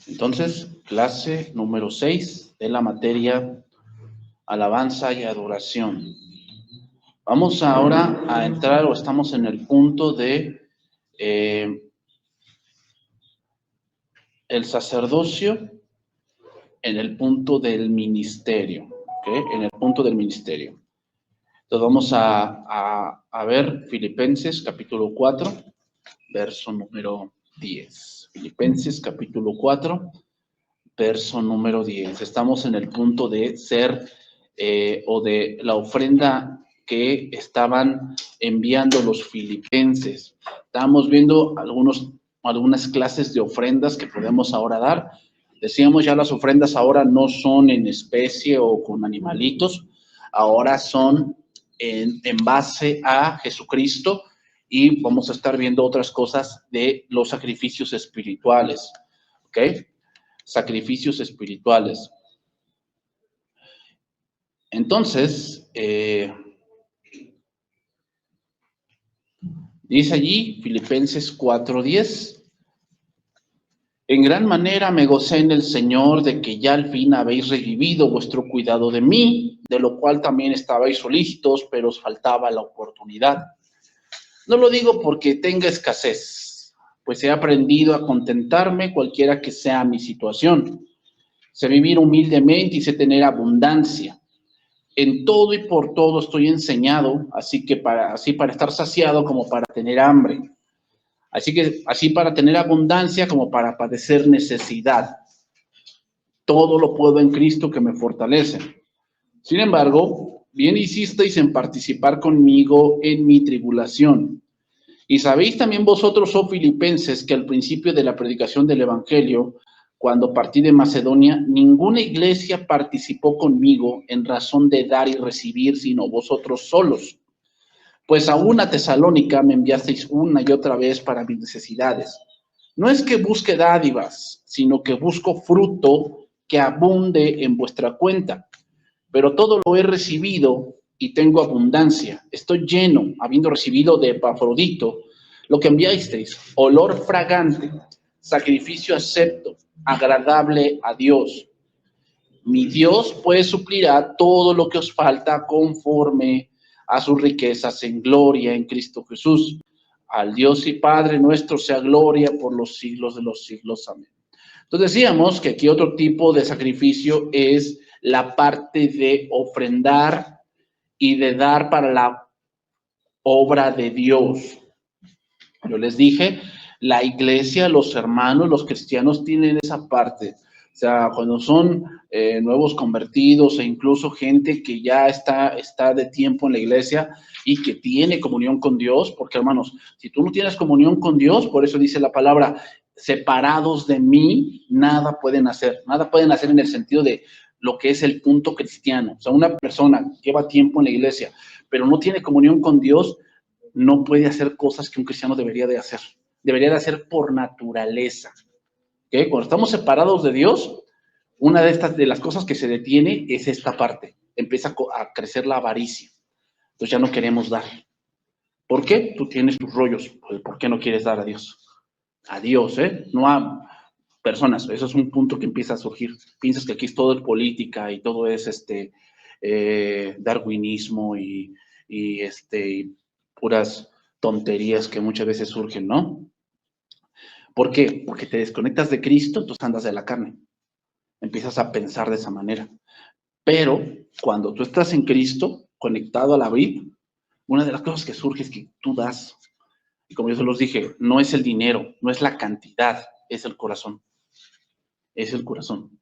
Entonces, clase número 6 de la materia alabanza y adoración. Vamos ahora a entrar, o estamos en el punto de el sacerdocio, en el punto del ministerio, ¿ok? En el punto del ministerio. Entonces vamos a ver Filipenses capítulo 4, verso número 10. Filipenses capítulo 4, verso número 10. Estamos en el punto de ser o de la ofrenda que estaban enviando los filipenses. Estamos viendo algunas clases de ofrendas que podemos ahora dar. Decíamos ya las ofrendas ahora no son en especie o con animalitos, ahora son en base a Jesucristo, y vamos a estar viendo otras cosas de los sacrificios espirituales, ¿ok? Sacrificios espirituales. Entonces, dice allí, Filipenses 4:10, en gran manera me gocé en el Señor de que ya al fin habéis revivido vuestro cuidado de mí, de lo cual también estabais solícitos, pero os faltaba la oportunidad. No lo digo porque tenga escasez, pues he aprendido a contentarme cualquiera que sea mi situación. Sé vivir humildemente y sé tener abundancia. En todo y por todo estoy enseñado, así para estar saciado como para tener hambre. Así para tener abundancia como para padecer necesidad. Todo lo puedo en Cristo que me fortalece. Sin embargo, bien hicisteis en participar conmigo en mi tribulación. Y sabéis también vosotros, oh filipenses, que al principio de la predicación del Evangelio, cuando partí de Macedonia, ninguna iglesia participó conmigo en razón de dar y recibir, sino vosotros solos. Pues aún a Tesalónica me enviasteis una y otra vez para mis necesidades. No es que busque dádivas, sino que busco fruto que abunde en vuestra cuenta. Pero todo lo he recibido y tengo abundancia. Estoy lleno, habiendo recibido de Epafrodito lo que enviasteis, olor fragante, sacrificio acepto, agradable a Dios. Mi Dios pues suplirá todo lo que os falta conforme a sus riquezas en gloria en Cristo Jesús. Al Dios y Padre nuestro sea gloria por los siglos de los siglos. Amén. Entonces decíamos que aquí otro tipo de sacrificio es la parte de ofrendar y de dar para la obra de Dios. Yo les dije, la iglesia, los hermanos, los cristianos tienen esa parte. O sea, cuando son nuevos convertidos e incluso gente que ya está de tiempo en la iglesia y que tiene comunión con Dios, porque hermanos, si tú no tienes comunión con Dios, por eso dice la palabra, separados de mí, nada pueden hacer. Nada pueden hacer en el sentido de lo que es el punto cristiano. O sea, una persona que lleva tiempo en la iglesia, pero no tiene comunión con Dios, no puede hacer cosas que un cristiano debería de hacer. Debería de hacer por naturaleza. ¿Okay? Cuando estamos separados de Dios, una de las cosas que se detiene es esta parte. Empieza a crecer la avaricia. Entonces ya no queremos dar. ¿Por qué? Tú tienes tus rollos. Pues, ¿por qué no quieres dar a Dios? A Dios, ¿eh? No a personas. Eso es un punto que empieza a surgir. Piensas que aquí es todo política y todo es darwinismo y puras tonterías que muchas veces surgen, ¿no? ¿Por qué? Porque te desconectas de Cristo, entonces andas de la carne. Empiezas a pensar de esa manera. Pero cuando tú estás en Cristo, conectado a la vid, una de las cosas que surge es que tú das. Y como yo se los dije, no es el dinero, no es la cantidad, es el corazón. Es el corazón.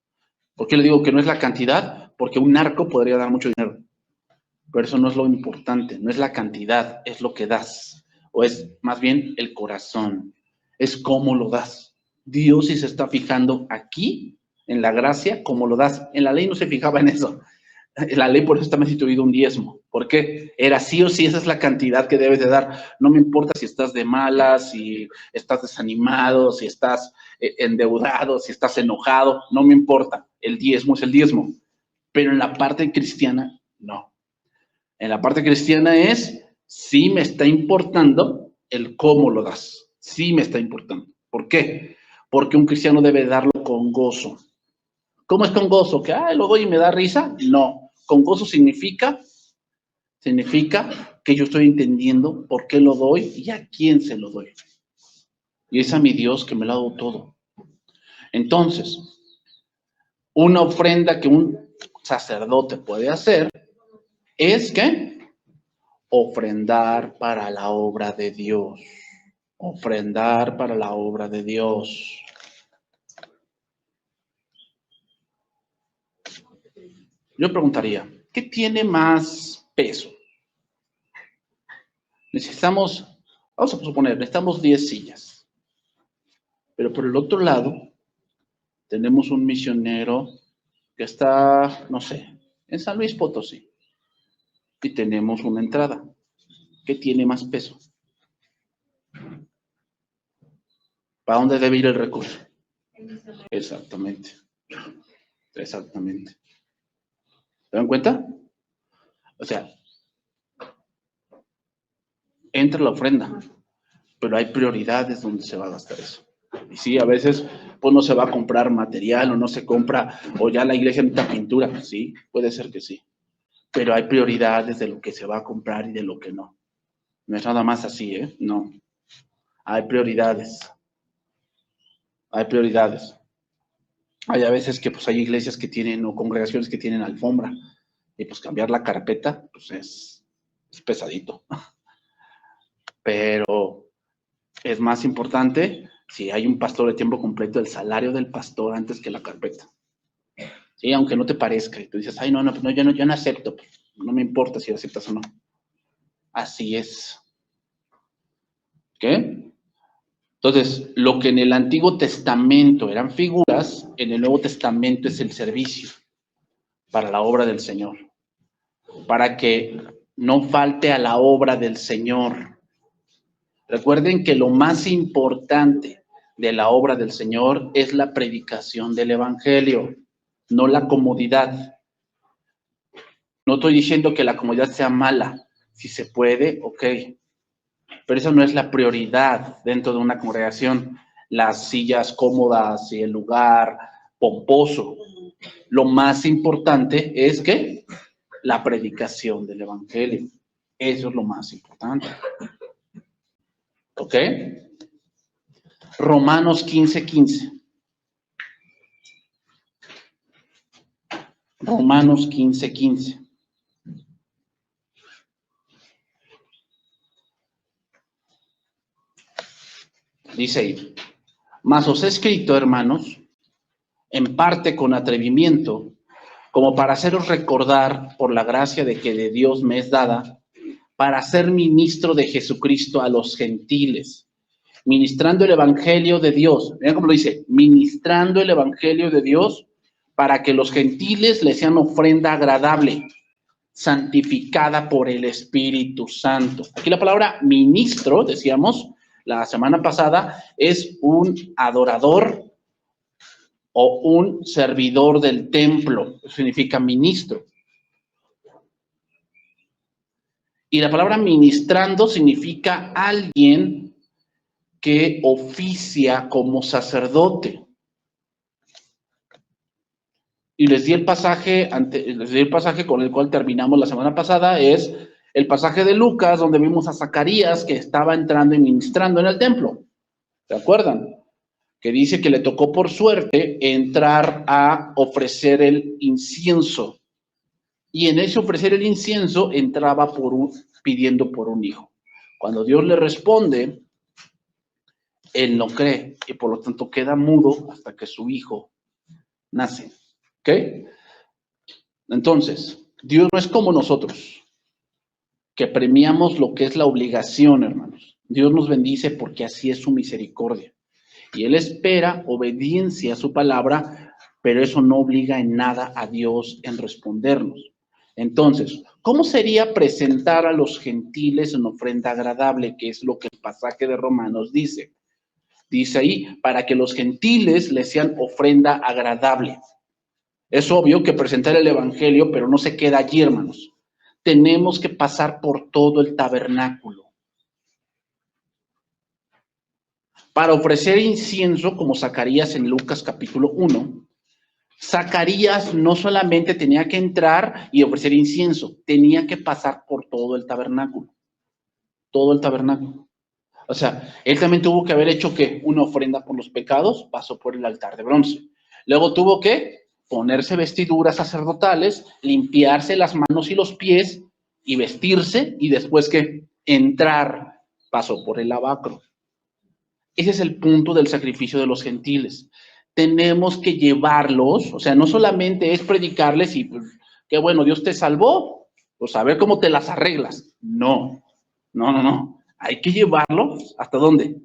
¿Por qué le digo que no es la cantidad? Porque un narco podría dar mucho dinero. Pero eso no es lo importante, no es la cantidad, es lo que das. O es más bien el corazón. Es cómo lo das. Dios sí se está fijando aquí, en la gracia, cómo lo das. En la ley no se fijaba en eso. En la ley por eso está instituido un diezmo. ¿Por qué? Era sí o sí, esa es la cantidad que debes de dar. No me importa si estás de malas, si estás desanimado, si estás endeudado, si estás enojado. No me importa. El diezmo es el diezmo. Pero en la parte cristiana, no. En la parte cristiana sí me está importando el cómo lo das. Sí me está importando. ¿Por qué? porque un cristiano debe darlo con gozo. ¿Cómo es con gozo? ¿Que lo doy y me da risa? No. Con gozo significa que yo estoy entendiendo por qué lo doy y a quién se lo doy. Y es a mi Dios que me lo ha dado todo. Entonces, una ofrenda que un sacerdote puede hacer es que ofrendar para la obra de Dios. Ofrendar para la obra de Dios. Yo preguntaría, ¿qué tiene más peso? Vamos a suponer, necesitamos 10 sillas. Pero por el otro lado, tenemos un misionero que está, no sé, en San Luis Potosí. Y tenemos una entrada. ¿Qué tiene más peso? ¿Para dónde debe ir el recurso? Exactamente. Exactamente. ¿Se dan cuenta? O sea, entra la ofrenda, pero hay prioridades donde se va a gastar eso. Y sí, a veces pues no se va a comprar material o no se compra, o ya la iglesia necesita pintura. Sí, puede ser que sí. Pero hay prioridades de lo que se va a comprar y de lo que no. No es nada más así, ¿eh? No. Hay prioridades. Hay prioridades. Hay a veces que pues hay iglesias que tienen o congregaciones que tienen alfombra y pues cambiar la carpeta pues es pesadito. Pero es más importante si hay un pastor de tiempo completo el salario del pastor antes que la carpeta. Sí, aunque no te parezca y tú dices, ay, no, yo no acepto, pues, no me importa si aceptas o no. Así es. ¿Qué? Entonces, lo que en el Antiguo Testamento eran figuras, en el Nuevo Testamento es el servicio para la obra del Señor, para que no falte a la obra del Señor. Recuerden que lo más importante de la obra del Señor es la predicación del Evangelio, no la comodidad. No estoy diciendo que la comodidad sea mala, si se puede, ok, pero eso no es la prioridad dentro de una congregación, las sillas cómodas y el lugar pomposo. Lo más importante es que la predicación del Evangelio. Eso es lo más importante. ¿Ok? Romanos 15:15. Romanos 15:15. Dice ahí, mas os he escrito, hermanos, en parte con atrevimiento, como para haceros recordar por la gracia de que de Dios me es dada, para ser ministro de Jesucristo a los gentiles, ministrando el evangelio de Dios. Miren cómo lo dice, ministrando el evangelio de Dios para que los gentiles le sean ofrenda agradable, santificada por el Espíritu Santo. Aquí la palabra ministro, decíamos la semana pasada, es un adorador o un servidor del templo. Eso significa ministro. Y la palabra ministrando significa alguien que oficia como sacerdote. Y les di el pasaje con el cual terminamos la semana pasada, es el pasaje de Lucas, donde vimos a Zacarías que estaba entrando y ministrando en el templo. ¿Se acuerdan? Que dice que le tocó por suerte entrar a ofrecer el incienso. Y en ese ofrecer el incienso entraba pidiendo por un hijo. Cuando Dios le responde, él no cree y por lo tanto queda mudo hasta que su hijo nace. ¿Ok? Entonces, Dios no es como nosotros, que premiamos lo que es la obligación, hermanos. Dios nos bendice porque así es su misericordia. Y Él espera obediencia a su palabra, pero eso no obliga en nada a Dios en respondernos. Entonces, ¿cómo sería presentar a los gentiles en ofrenda agradable? Que es lo que el pasaje de Romanos dice. Dice ahí, para que los gentiles le sean ofrenda agradable. Es obvio que presentar el evangelio, pero no se queda allí, hermanos. Tenemos que pasar por todo el tabernáculo. para ofrecer incienso, como Zacarías en Lucas capítulo 1, Zacarías no solamente tenía que entrar y ofrecer incienso, tenía que pasar por todo el tabernáculo. Todo el tabernáculo. O sea, él también tuvo que haber hecho que una ofrenda por los pecados, pasó por el altar de bronce. Luego tuvo que ponerse vestiduras sacerdotales, limpiarse las manos y los pies y vestirse, y después que entrar, pasó por el lavacro. Ese es el punto del sacrificio de los gentiles. Tenemos que llevarlos, o sea, no solamente es predicarles y pues, qué bueno, Dios te salvó, pues a ver cómo te las arreglas. No. Hay que llevarlos, ¿hasta dónde?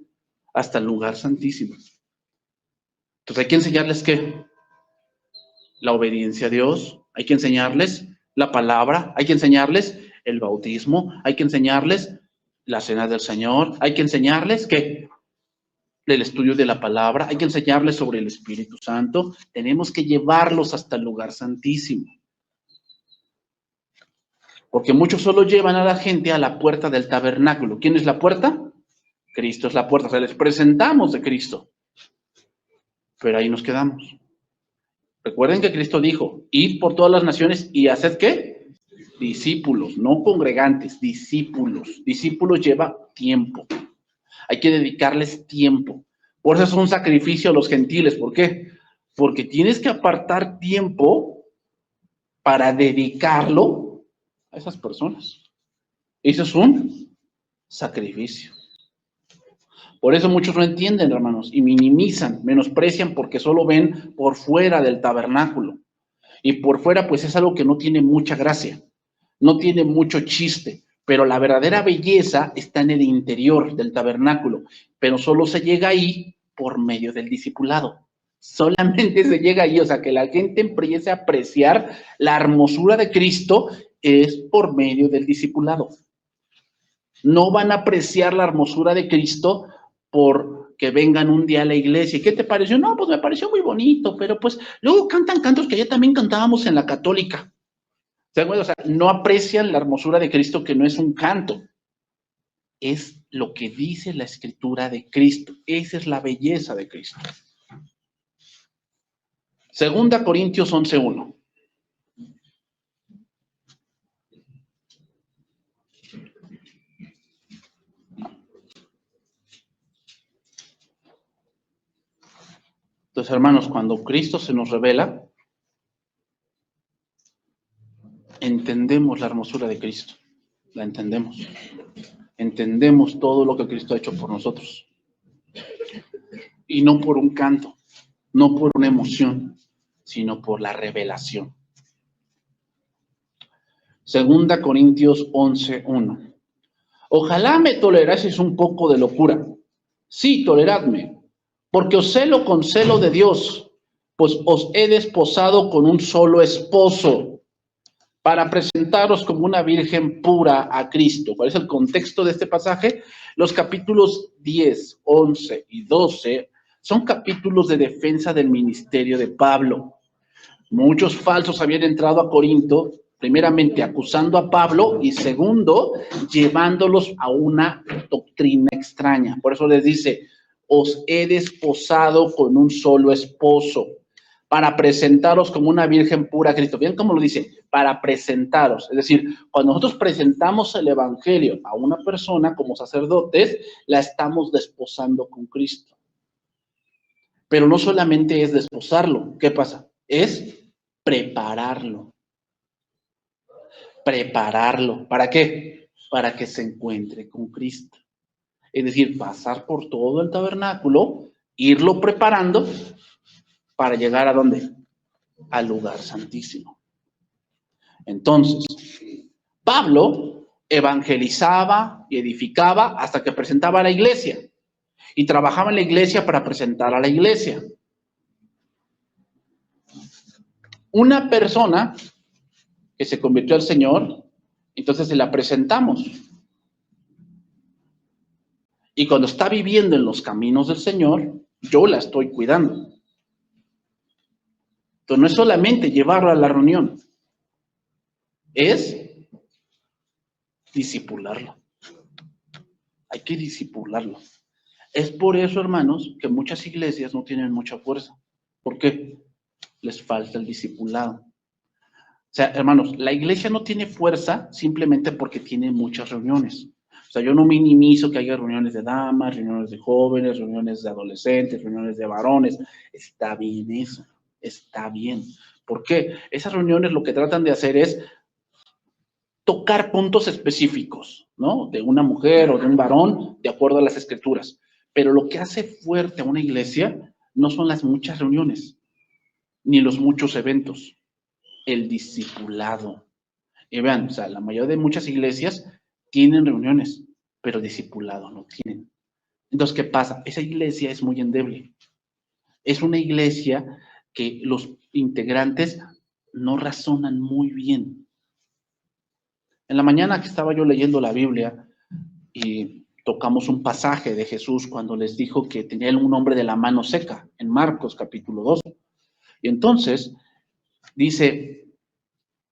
Hasta el lugar santísimo. Entonces hay que enseñarles ¿qué? La obediencia a Dios, hay que enseñarles la palabra, hay que enseñarles el bautismo, hay que enseñarles la cena del Señor, hay que enseñarles ¿qué? El estudio de la palabra, hay que enseñarles sobre el Espíritu Santo, tenemos que llevarlos hasta el lugar santísimo. Porque muchos solo llevan a la gente a la puerta del tabernáculo. ¿Quién es la puerta? Cristo es la puerta, o sea, les presentamos de Cristo. Pero ahí nos quedamos. Recuerden que Cristo dijo, id por todas las naciones y haced ¿qué? Discípulos, no congregantes, discípulos. Discípulos lleva tiempo. Hay que dedicarles tiempo. Por eso es un sacrificio a los gentiles. ¿Por qué? Porque tienes que apartar tiempo para dedicarlo a esas personas. Eso es un sacrificio. Por eso muchos no entienden, hermanos, y minimizan, menosprecian porque solo ven por fuera del tabernáculo. Y por fuera, pues es algo que no tiene mucha gracia, no tiene mucho chiste, pero la verdadera belleza está en el interior del tabernáculo, pero solo se llega ahí por medio del discipulado. Solamente se llega ahí, o sea, que la gente empiece a apreciar la hermosura de Cristo es por medio del discipulado. No van a apreciar la hermosura de Cristo por que vengan un día a la iglesia. ¿Y qué te pareció? No, pues me pareció muy bonito, pero pues luego cantan cantos que ya también cantábamos en la católica. O sea, no aprecian la hermosura de Cristo, que no es un canto. Es lo que dice la escritura de Cristo. Esa es la belleza de Cristo. Segunda Corintios 11:1. Entonces, hermanos, cuando Cristo se nos revela, entendemos la hermosura de Cristo. La entendemos. Entendemos todo lo que Cristo ha hecho por nosotros. Y no por un canto, no por una emoción, sino por la revelación. Segunda Corintios 11:1. Ojalá me toleraseis un poco de locura. Sí, toleradme, porque os celo con celo de Dios, pues os he desposado con un solo esposo, para presentaros como una virgen pura a Cristo. ¿Cuál es el contexto de este pasaje? Los capítulos 10, 11 y 12 son capítulos de defensa del ministerio de Pablo. Muchos falsos habían entrado a Corinto, primeramente acusando a Pablo y segundo, llevándolos a una doctrina extraña. Por eso les dice, os he desposado con un solo esposo, para presentaros como una virgen pura a Cristo. ¿Bien cómo lo dice? Para presentaros. Es decir, cuando nosotros presentamos el evangelio a una persona como sacerdotes, la estamos desposando con Cristo. Pero no solamente es desposarlo. ¿Qué pasa? Es prepararlo. Prepararlo. ¿Para qué? Para que se encuentre con Cristo. Es decir, pasar por todo el tabernáculo, irlo preparando para llegar ¿a dónde? Al lugar santísimo. Entonces, Pablo evangelizaba y edificaba hasta que presentaba a la iglesia. Y trabajaba en la iglesia para presentar a la iglesia. Una persona que se convirtió al Señor, entonces se la presentamos. Y cuando está viviendo en los caminos del Señor, yo la estoy cuidando. Entonces no es solamente llevarlo a la reunión, es discipularlo. Hay que discipularlo. Es por eso, hermanos, que muchas iglesias no tienen mucha fuerza. ¿Por qué? Les falta el discipulado. O sea, hermanos, la iglesia no tiene fuerza simplemente porque tiene muchas reuniones. O sea, yo no minimizo que haya reuniones de damas, reuniones de jóvenes, reuniones de adolescentes, reuniones de varones. Está bien eso, está bien. ¿Por qué? Esas reuniones lo que tratan de hacer es tocar puntos específicos, ¿no? De una mujer o de un varón, de acuerdo a las escrituras. Pero lo que hace fuerte a una iglesia no son las muchas reuniones, ni los muchos eventos, el discipulado. Y vean, o sea, la mayoría de muchas iglesias tienen reuniones, pero discipulado no tienen. Entonces, ¿qué pasa? Esa iglesia es muy endeble. Es una iglesia que los integrantes no razonan muy bien. En la mañana que estaba yo leyendo la Biblia y tocamos un pasaje de Jesús cuando les dijo que tenía un hombre de la mano seca, en Marcos capítulo 2. Y entonces dice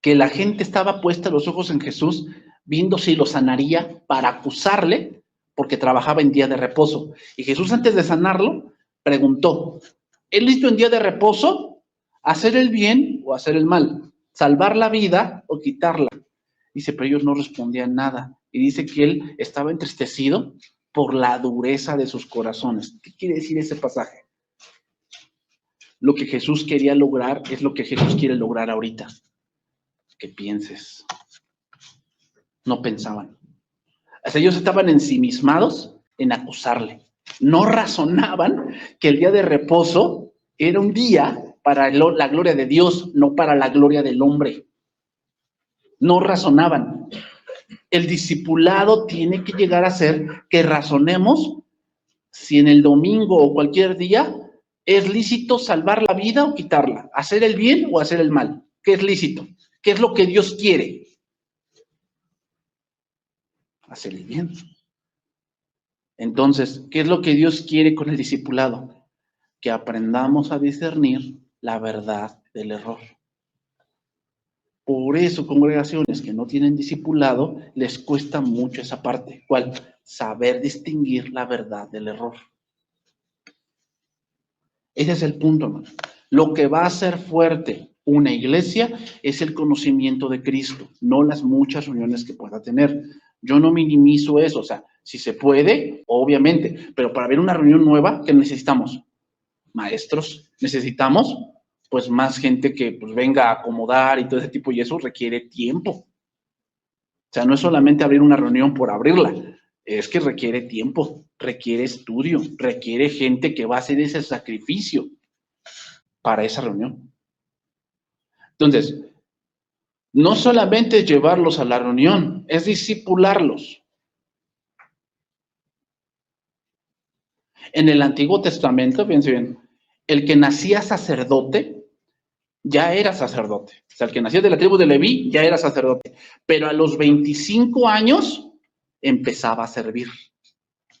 que la gente estaba puesta los ojos en Jesús, viendo si lo sanaría para acusarle, porque trabajaba en día de reposo. Y Jesús, antes de sanarlo, preguntó, ¿es listo en día de reposo hacer el bien o hacer el mal? ¿Salvar la vida o quitarla? Dice, pero ellos no respondían nada. Y dice que él estaba entristecido por la dureza de sus corazones. ¿Qué quiere decir ese pasaje? Lo que Jesús quería lograr es lo que Jesús quiere lograr ahorita. Que pienses. No pensaban. O sea, ellos estaban ensimismados en acusarle. No razonaban que el día de reposo era un día para la gloria de Dios, no para la gloria del hombre. No razonaban. El discipulado tiene que llegar a ser que razonemos si en el domingo o cualquier día es lícito salvar la vida o quitarla, hacer el bien o hacer el mal. ¿Qué es lícito? ¿Qué es lo que Dios quiere? Hacer el bien. Entonces, ¿qué es lo que Dios quiere con el discipulado? Que aprendamos a discernir la verdad del error. Por eso, congregaciones que no tienen discipulado, les cuesta mucho esa parte. ¿Cuál? Saber distinguir la verdad del error. Ese es el punto, hermano. Lo que va a hacer fuerte una iglesia es el conocimiento de Cristo, no las muchas reuniones que pueda tener. Yo no minimizo eso, o sea, si se puede, obviamente, pero para ver una reunión nueva, ¿qué necesitamos? Maestros, necesitamos pues más gente que pues venga a acomodar y todo ese tipo, y eso requiere tiempo. O sea, no es solamente abrir una reunión por abrirla, es que requiere tiempo, requiere estudio, requiere gente que va a hacer ese sacrificio para esa reunión. Entonces, no solamente es llevarlos a la reunión, es discipularlos. En el Antiguo Testamento, fíjense bien, el que nacía sacerdote ya era sacerdote. O sea, el que nacía de la tribu de Leví ya era sacerdote. Pero a los 25 años empezaba a servir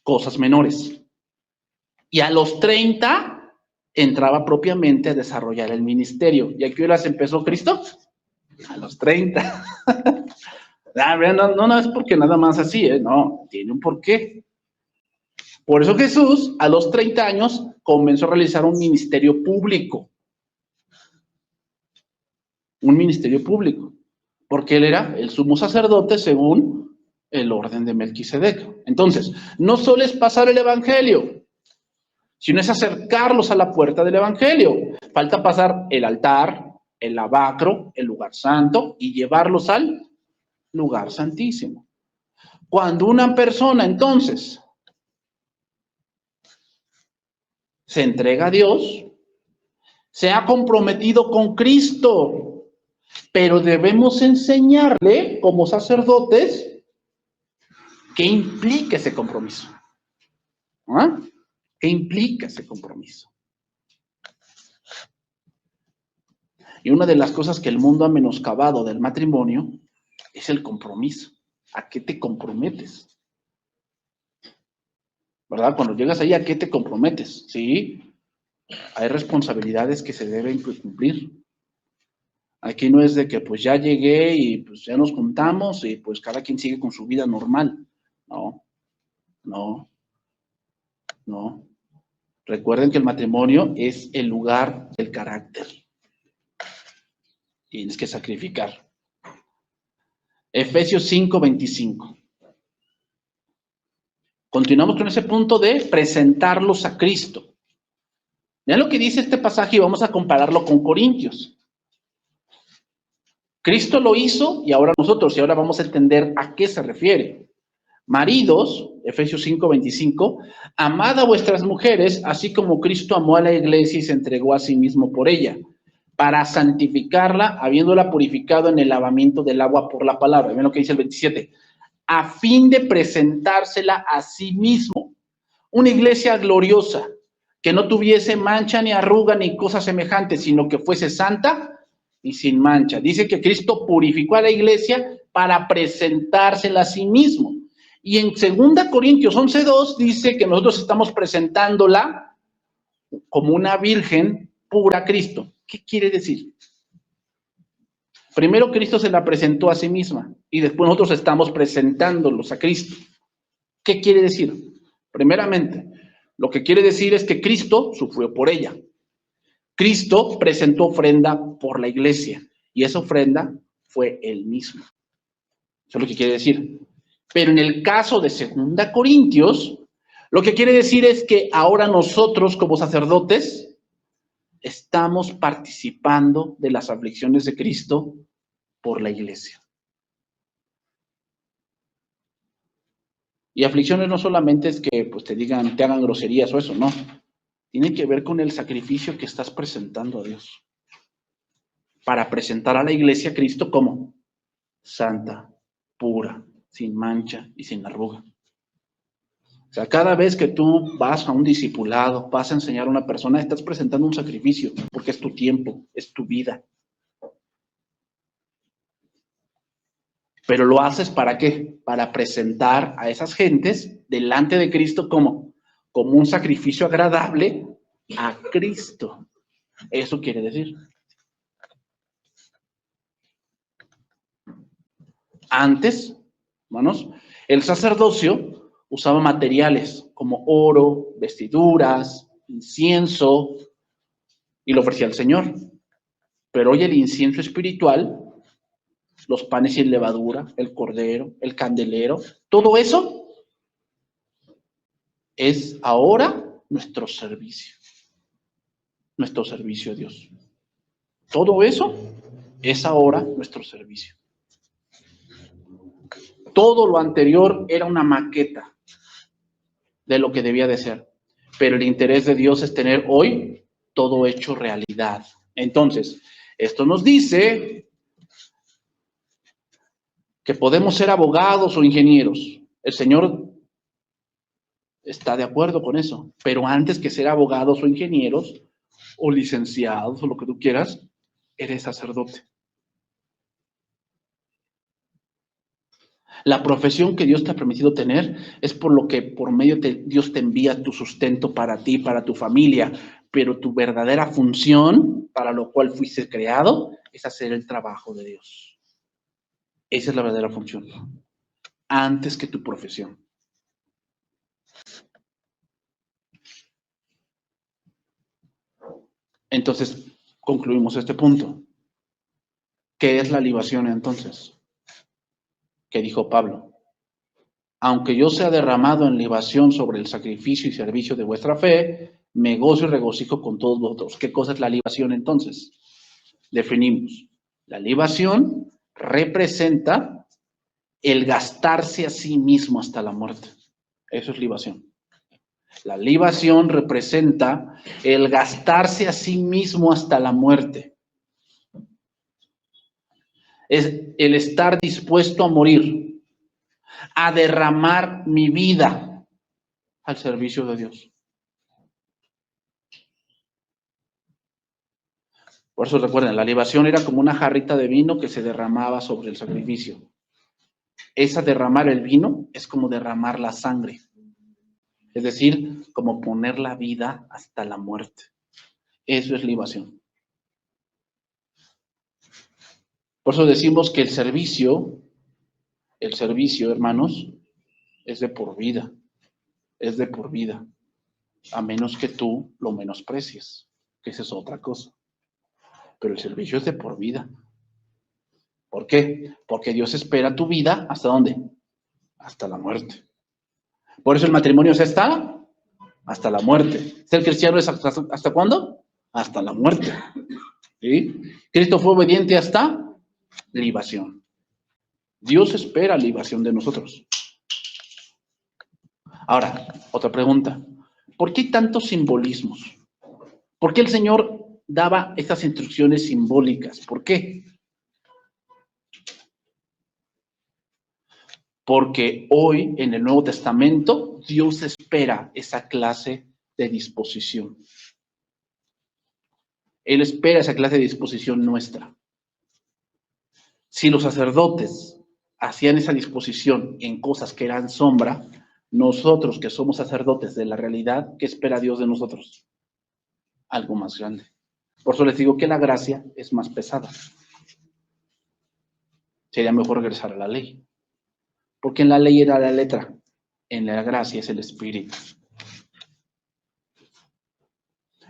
cosas menores. Y a los 30 entraba propiamente a desarrollar el ministerio. ¿Y a qué horas empezó Cristo? A los 30. No es porque nada más así, no, tiene un porqué. Por eso Jesús, a los 30 años, comenzó a realizar un ministerio público. Un ministerio público. Porque él era el sumo sacerdote según el orden de Melquisedec. Entonces, no solo es pasar el evangelio, sino es acercarlos a la puerta del evangelio. Falta pasar el altar, el lavacro, el lugar santo y llevarlos al lugar santísimo. Cuando una persona entonces se entrega a Dios, se ha comprometido con Cristo, pero debemos enseñarle como sacerdotes qué implica ese compromiso. ¿Ah? ¿Qué implica ese compromiso? Y una de las cosas que el mundo ha menoscabado del matrimonio es el compromiso. ¿A qué te comprometes? ¿Verdad? Cuando llegas ahí, ¿a qué te comprometes? Sí, hay responsabilidades que se deben cumplir. Aquí no es de que pues ya llegué y pues ya nos juntamos y pues cada quien sigue con su vida normal. No, no. No. Recuerden que el matrimonio es el lugar del carácter. Tienes que sacrificar. Efesios 5:25. Continuamos con ese punto de presentarlos a Cristo. Vean lo que dice este pasaje y vamos a compararlo con Corintios. Cristo lo hizo y ahora nosotros, y ahora vamos a entender a qué se refiere. Maridos, Efesios 5:25, amad a vuestras mujeres, así como Cristo amó a la iglesia y se entregó a sí mismo por ella, para santificarla, habiéndola purificado en el lavamiento del agua por la palabra. Ven lo que dice el 27, a fin de presentársela a sí mismo, una iglesia gloriosa, que no tuviese mancha ni arruga ni cosa semejante, sino que fuese santa y sin mancha. Dice que Cristo purificó a la iglesia para presentársela a sí mismo. Y en 2 Corintios 11:2 dice que nosotros estamos presentándola como una virgen pura a Cristo. ¿Qué quiere decir? Primero Cristo se la presentó a sí misma y después nosotros estamos presentándolos a Cristo. ¿Qué quiere decir? Primeramente, lo que quiere decir es que Cristo sufrió por ella. Cristo presentó ofrenda por la iglesia y esa ofrenda fue él mismo. Eso es lo que quiere decir. Pero en el caso de 2 Corintios, lo que quiere decir es que ahora nosotros como sacerdotes estamos participando de las aflicciones de Cristo por la iglesia. Y aflicciones no solamente es que pues, te hagan groserías o eso, no. Tiene que ver con el sacrificio que estás presentando a Dios. Para presentar a la iglesia a Cristo como santa, pura, sin mancha y sin arruga. O sea, cada vez que tú vas a un discipulado, vas a enseñar a una persona, estás presentando un sacrificio, porque es tu tiempo, es tu vida. Pero lo haces ¿para qué? Para presentar a esas gentes delante de Cristo como un sacrificio agradable a Cristo. Eso quiere decir. Antes, hermanos, el sacerdocio usaba materiales como oro, vestiduras, incienso, y lo ofrecía al Señor. Pero hoy el incienso espiritual, los panes sin levadura, el cordero, el candelero, todo eso es ahora nuestro servicio a Dios. Todo eso es ahora nuestro servicio. Todo lo anterior era una maqueta de lo que debía de ser, pero el interés de Dios es tener hoy todo hecho realidad. Entonces, esto nos dice que podemos ser abogados o ingenieros. El Señor está de acuerdo con eso, pero antes que ser abogados o ingenieros o licenciados o lo que tú quieras, eres sacerdote. La profesión que Dios te ha permitido tener es por lo que por medio de Dios te envía tu sustento para ti, para tu familia, pero tu verdadera función para lo cual fuiste creado es hacer el trabajo de Dios. Esa es la verdadera función, antes que tu profesión. Entonces, concluimos este punto. ¿Qué es la libación entonces? ¿Qué dijo Pablo? Aunque yo sea derramado en libación sobre el sacrificio y servicio de vuestra fe, me gozo y regocijo con todos vosotros. ¿Qué cosa es la libación entonces? Definimos. La libación representa el gastarse a sí mismo hasta la muerte. Eso es libación. La libación representa el gastarse a sí mismo hasta la muerte. Es el estar dispuesto a morir, a derramar mi vida al servicio de Dios. Por eso recuerden, la libación era como una jarrita de vino que se derramaba sobre el sacrificio. Esa derramar el vino es como derramar la sangre. Es decir, como poner la vida hasta la muerte. Eso es libación. Por eso decimos que el servicio, hermanos, es de por vida. Es de por vida. a menos que tú lo menosprecies, que esa es otra cosa. Pero el servicio es de por vida. ¿Por qué? Porque Dios espera tu vida, ¿hasta dónde? Hasta la muerte. Por eso el matrimonio es hasta la muerte. Ser cristiano es ¿hasta cuándo? Hasta la muerte. ¿Sí? Cristo fue obediente hasta libación. Dios espera libación de nosotros. Ahora, otra pregunta. ¿Por qué tantos simbolismos? ¿Por qué el Señor daba estas instrucciones simbólicas? ¿Por qué? Porque hoy en el Nuevo Testamento Dios espera esa clase de disposición. Él espera esa clase de disposición nuestra. Si los sacerdotes hacían esa disposición en cosas que eran sombra, nosotros que somos sacerdotes de la realidad, ¿qué espera Dios de nosotros? Algo más grande. Por eso les digo que la gracia es más pesada. Sería mejor regresar a la ley. Porque en la ley era la letra, en la gracia es el espíritu.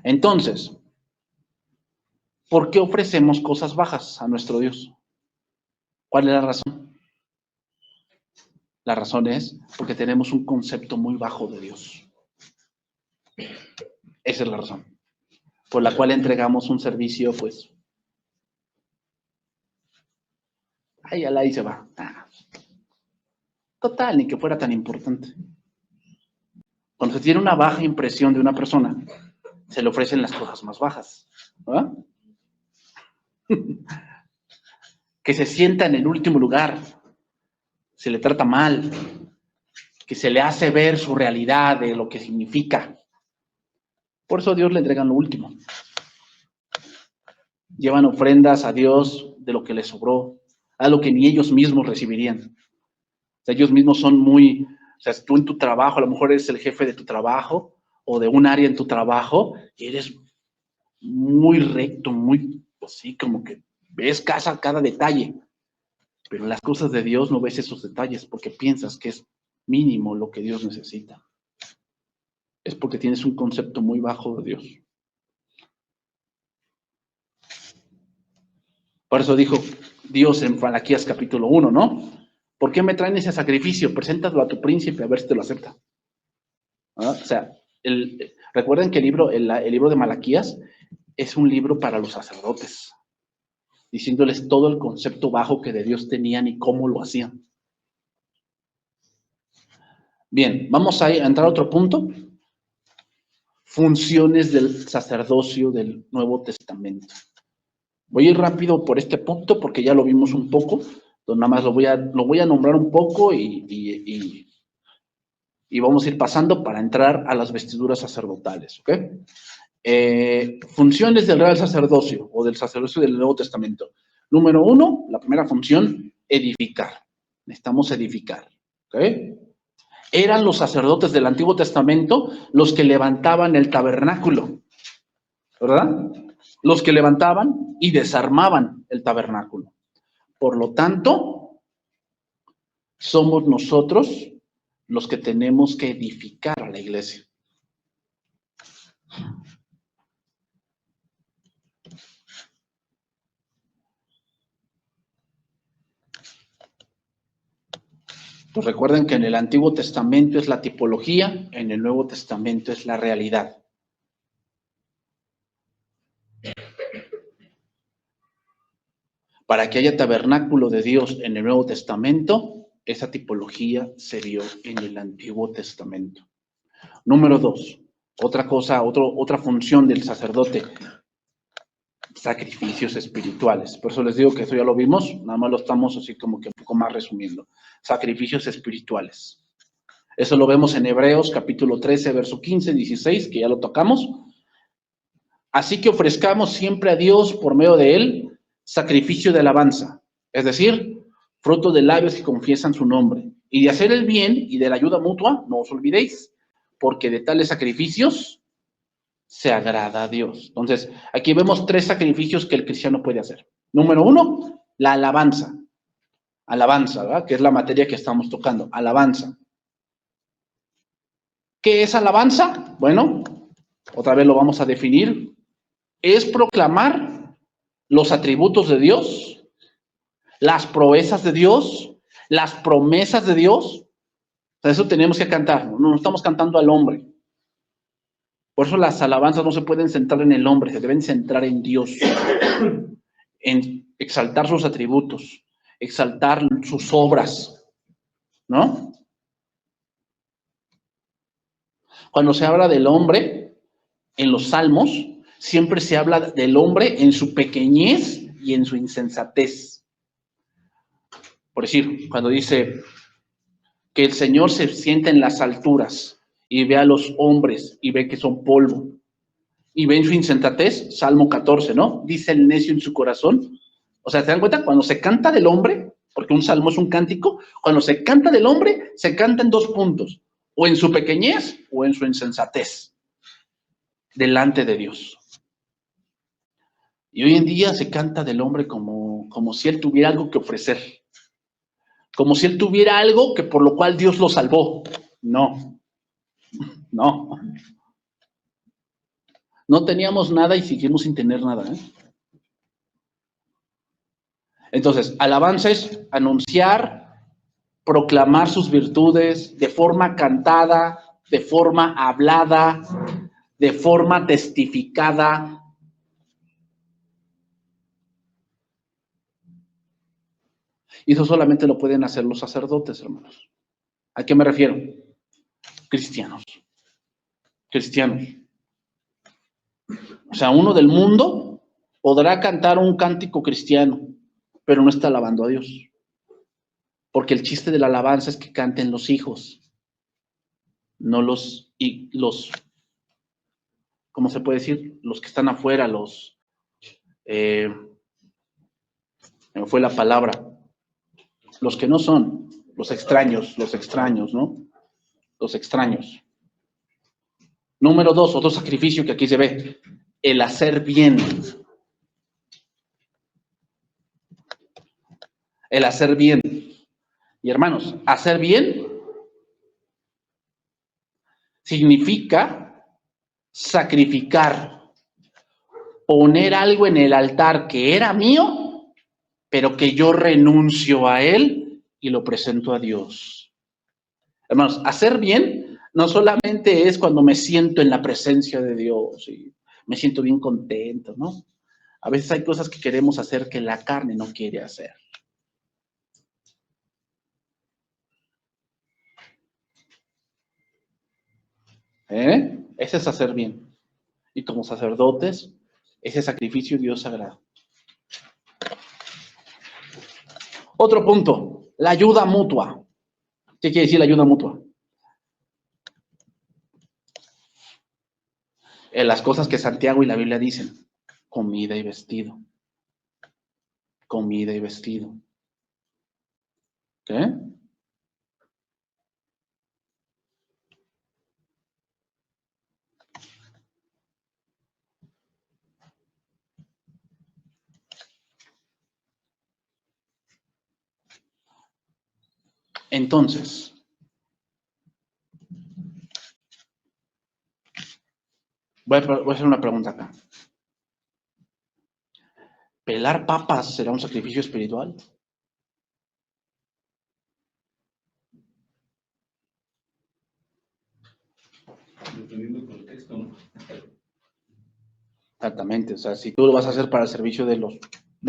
Entonces, ¿por qué ofrecemos cosas bajas a nuestro Dios? ¿Cuál es la razón? La razón es porque tenemos un concepto muy bajo de Dios. Esa es la razón. Por la cual entregamos un servicio, pues. Ahí al ahí se va. Total, ni que fuera tan importante. Cuando se tiene una baja impresión de una persona, se le ofrecen las cosas más bajas. ¿Verdad? Que se sienta en el último lugar, se le trata mal, que se le hace ver su realidad de lo que significa. Por eso a Dios le entregan lo último. Llevan ofrendas a Dios de lo que les sobró, a lo que ni ellos mismos recibirían. O sea, ellos mismos son muy, o sea, tú en tu trabajo, a lo mejor eres el jefe de tu trabajo o de un área en tu trabajo y eres muy recto, muy, pues sí, como que ves cada detalle. Pero en las cosas de Dios no ves esos detalles porque piensas que es mínimo lo que Dios necesita. Es porque tienes un concepto muy bajo de Dios. Por eso dijo Dios en Malaquías capítulo 1, ¿no? ¿Por qué me traen ese sacrificio? Preséntalo a tu príncipe a ver si te lo acepta. ¿Ah? O sea, recuerden que el libro de Malaquías es un libro para los sacerdotes, diciéndoles todo el concepto bajo que de Dios tenían y cómo lo hacían. Bien, vamos a entrar a otro punto. Funciones del sacerdocio del Nuevo Testamento. Voy a ir rápido por este punto porque ya lo vimos un poco. Entonces nada más lo voy a nombrar un poco y vamos a ir pasando para entrar a las vestiduras sacerdotales, ¿ok? Funciones del real sacerdocio o del sacerdocio del Nuevo Testamento. Número 1, la primera función, edificar. Necesitamos edificar, ¿ok? Eran los sacerdotes del Antiguo Testamento los que levantaban el tabernáculo, ¿verdad? Los que levantaban y desarmaban el tabernáculo. Por lo tanto, somos nosotros los que tenemos que edificar a la iglesia. Pues recuerden que en el Antiguo Testamento es la tipología, en el Nuevo Testamento es la realidad. Para que haya tabernáculo de Dios en el Nuevo Testamento, esa tipología se dio en el Antiguo Testamento. Número 2, otra función del sacerdote, sacrificios espirituales. Por eso les digo que eso ya lo vimos, nada más lo estamos así como que un poco más resumiendo. Sacrificios espirituales. Eso lo vemos en Hebreos capítulo 13, verso 15, 16, que ya lo tocamos. Así que ofrezcamos siempre a Dios por medio de él sacrificio de alabanza, es decir, fruto de labios que confiesan su nombre. Y de hacer el bien y de la ayuda mutua, no os olvidéis, porque de tales sacrificios se agrada a Dios. Entonces, aquí vemos 3 sacrificios que el cristiano puede hacer. Número 1, la alabanza. Alabanza, ¿verdad? Que es la materia que estamos tocando. Alabanza. ¿Qué es alabanza? Bueno, otra vez lo vamos a definir. Es proclamar los atributos de Dios, las proezas de Dios, las promesas de Dios. Eso tenemos que cantar, no estamos cantando al hombre. Por eso las alabanzas no se pueden centrar en el hombre, se deben centrar en Dios, en exaltar sus atributos, exaltar sus obras, ¿no? Cuando se habla del hombre en los salmos, siempre se habla del hombre en su pequeñez y en su insensatez. Por decir, cuando dice que el Señor se sienta en las alturas y ve a los hombres y ve que son polvo y ve en su insensatez, Salmo 14, ¿no? Dice el necio en su corazón. O sea, ¿se dan cuenta? Cuando se canta del hombre, porque un salmo es un cántico, cuando se canta del hombre, se canta en dos puntos, o en su pequeñez o en su insensatez, delante de Dios. Y hoy en día se canta del hombre como si él tuviera algo que ofrecer, como si él tuviera algo que por lo cual Dios lo salvó. No, no. No teníamos nada y seguimos sin tener nada, ¿eh? Entonces, alabanza es anunciar, proclamar sus virtudes de forma cantada, de forma hablada, de forma testificada. Y eso solamente lo pueden hacer los sacerdotes, hermanos. ¿A qué me refiero? Cristianos. Cristianos. O sea, uno del mundo podrá cantar un cántico cristiano, pero no está alabando a Dios. Porque el chiste de la alabanza es que canten los hijos, no ¿cómo se puede decir? Los que están afuera, me fue la palabra, los que no son, los extraños, ¿no? Los extraños. Número 2, otro sacrificio que aquí se ve, el hacer bien. El hacer bien. Y hermanos, hacer bien significa sacrificar, poner algo en el altar que era mío, pero que yo renuncio a él y lo presento a Dios. Hermanos, hacer bien no solamente es cuando me siento en la presencia de Dios y me siento bien contento, ¿no? A veces hay cosas que queremos hacer que la carne no quiere hacer. Ese es hacer bien. Y como sacerdotes, ese sacrificio Dios sagrado. Otro punto, la ayuda mutua. ¿Qué quiere decir la ayuda mutua? Las cosas que Santiago y la Biblia dicen, comida y vestido. Comida y vestido. ¿Qué? Entonces, voy a hacer una pregunta acá. ¿Pelar papas será un sacrificio espiritual? Dependiendo del contexto, ¿no? Exactamente, o sea, si tú lo vas a hacer para el servicio de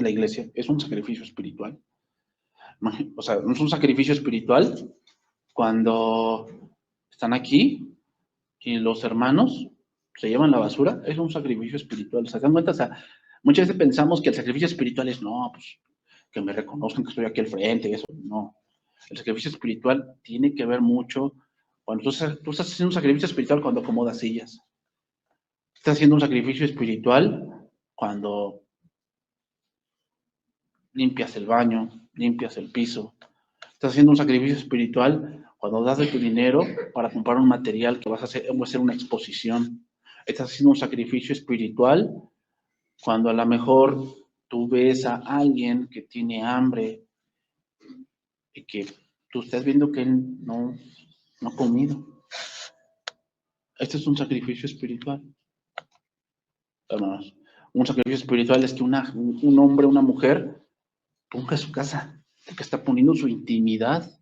la iglesia, es un sacrificio espiritual. O sea, no es un sacrificio espiritual cuando están aquí y los hermanos se llevan la basura, es un sacrificio espiritual. ¿Se dan cuenta? O sea, muchas veces pensamos que el sacrificio espiritual es, no, pues, que me reconozcan que estoy aquí al frente, y eso, no. El sacrificio espiritual tiene que ver mucho, cuando tú estás haciendo un sacrificio espiritual cuando acomodas sillas. Estás haciendo un sacrificio espiritual cuando limpias el baño, limpias el piso. Estás haciendo un sacrificio espiritual cuando das de tu dinero para comprar un material que va a hacer una exposición. Estás haciendo un sacrificio espiritual cuando a lo mejor tú ves a alguien que tiene hambre y que tú estás viendo que él no ha comido. Este es un sacrificio espiritual. Hermanos, un sacrificio espiritual es que un hombre, una mujer, ponga su casa, porque está poniendo su intimidad.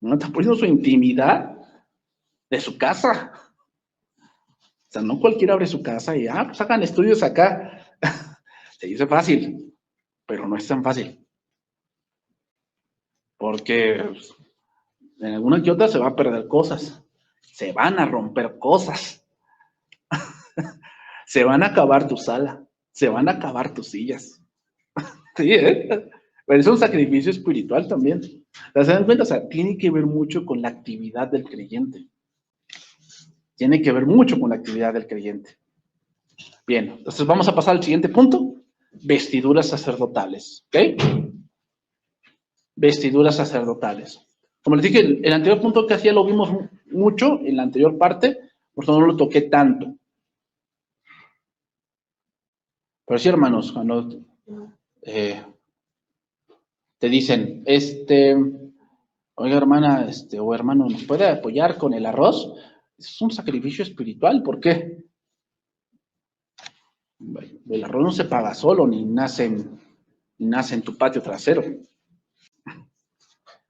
No está poniendo su intimidad de su casa. O sea, no cualquiera abre su casa y, pues hagan estudios acá. Se dice fácil, pero no es tan fácil. Porque pues, en alguna que otra se va a perder cosas. Se van a romper cosas. Se van a acabar tu sala. Se van a acabar tus sillas. Sí, pero es un sacrificio espiritual también. ¿Se dan cuenta? O sea, tiene que ver mucho con la actividad del creyente. Tiene que ver mucho con la actividad del creyente. Bien, entonces vamos a pasar al siguiente punto. Vestiduras sacerdotales. ¿Ok? Vestiduras sacerdotales. Como les dije, el anterior punto que hacía lo vimos mucho en la anterior parte, por eso no lo toqué tanto. Pero sí, hermanos, cuando te dicen, oiga, hermana, o hermano, ¿nos puede apoyar con el arroz? Es un sacrificio espiritual. ¿Por qué? El arroz no se paga solo, ni nace en tu patio trasero.